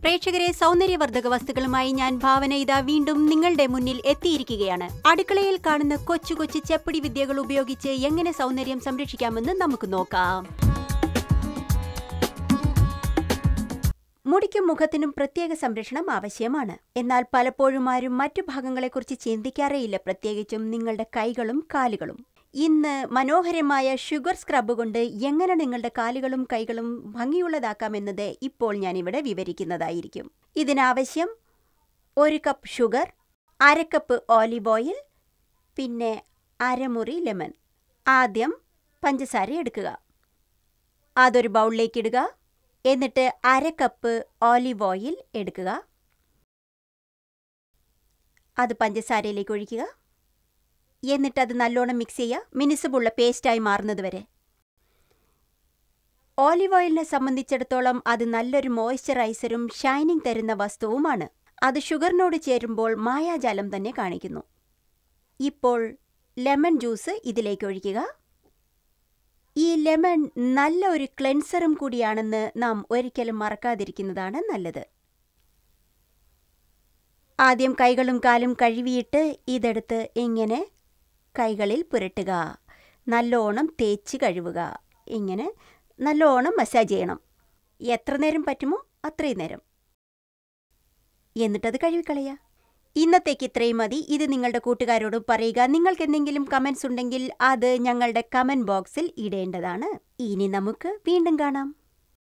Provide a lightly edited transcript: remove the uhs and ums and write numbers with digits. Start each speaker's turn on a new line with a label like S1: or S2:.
S1: പ്രേക്ഷകരെ, സൗന്ദര്യവർദ്ധക വസ്തുക്കളുമായി ഞാൻ ഭാവന ഇതാ വീണ്ടും നിങ്ങളുടെ മുന്നിൽ എത്തിയിരിക്കുകയാണ്. അടുക്കളയിൽ കാണുന്ന കൊച്ചു കൊച്ചു ചെപ്പടി വിദ്യകൾ ഉപയോഗിച്ച് എങ്ങനെ സൗന്ദര്യം സംരക്ഷിക്കാമെന്ന് നമുക്ക് നോക്കാം. മുടിക്കും മുഖത്തിനും പ്രത്യേക സംരക്ഷണം ആവശ്യമാണ്. എന്നാൽ പലപ്പോഴും ആരും മറ്റു ഭാഗങ്ങളെക്കുറിച്ച് ചിന്തിക്കാറേയില്ല, പ്രത്യേകിച്ചും നിങ്ങളുടെ കൈകളും കാലുകളും. ഇന്ന് മനോഹരമായ ഷുഗർ സ്ക്രബ് കൊണ്ട് എങ്ങനെ നിങ്ങളുടെ കാലുകളും കൈകളും ഭംഗിയുള്ളതാക്കാമെന്നത് ഇപ്പോൾ ഞാനിവിടെ വിവരിക്കുന്നതായിരിക്കും. ഇതിനാവശ്യം 1 cup sugar, 1/2 cup olive oil, പിന്നെ 1/2 മുറി ലെമൺ. ആദ്യം പഞ്ചസാര എടുക്കുക, അതൊരു ബൗളിലേക്ക് ഇടുക. എന്നിട്ട് 1/2 കപ്പ് ഓലിവ് ഓയിൽ എടുക്കുക, അത് പഞ്ചസാരയിലേക്ക് ഒഴിക്കുക. എന്നിട്ട് അത് നല്ലോണം മിക്സ് ചെയ്യുക, മിനുസമുള്ള പേസ്റ്റായി മാറുന്നത് വരെ. ഓലിവ് ഓയിലിനെ സംബന്ധിച്ചിടത്തോളം അത് നല്ലൊരു മോയ്സ്ചറൈസറും ഷൈനിങ് തരുന്ന വസ്തുവുമാണ്. അത് ഷുഗറിനോട് ചേരുമ്പോൾ മായാജാലം തന്നെ കാണിക്കുന്നു. ഇപ്പോൾ ലെമൺ ജ്യൂസ് ഇതിലേക്ക് ഒഴിക്കുക. ഈ ലെമൺ നല്ല ഒരു ക്ലെൻസറും കൂടിയാണെന്ന് നാം ഒരിക്കലും മറക്കാതിരിക്കുന്നതാണ് നല്ലത്. ആദ്യം കൈകളും കാലും കഴുകിയിട്ട് ഇതെടുത്ത് ഇങ്ങനെ കൈകളിൽ പുരട്ടുക. നല്ലോണം തേച്ച് കഴുകുക. ഇങ്ങനെ നല്ലോണം മസാജ് ചെയ്യണം. എത്ര നേരം പറ്റുമോ അത്രയും നേരം. എന്നിട്ടത് കഴുകിക്കളയുക. ഇന്നത്തേക്ക് ഇത്രയും മതി. ഇത് നിങ്ങളുടെ കൂട്ടുകാരോട് പറയുക. നിങ്ങൾക്ക് എന്തെങ്കിലും കമൻസ് ഉണ്ടെങ്കിൽ അത് ഞങ്ങളുടെ കമൻറ്റ് ബോക്സിൽ ഇടേണ്ടതാണ്. ഇനി നമുക്ക് വീണ്ടും കാണാം.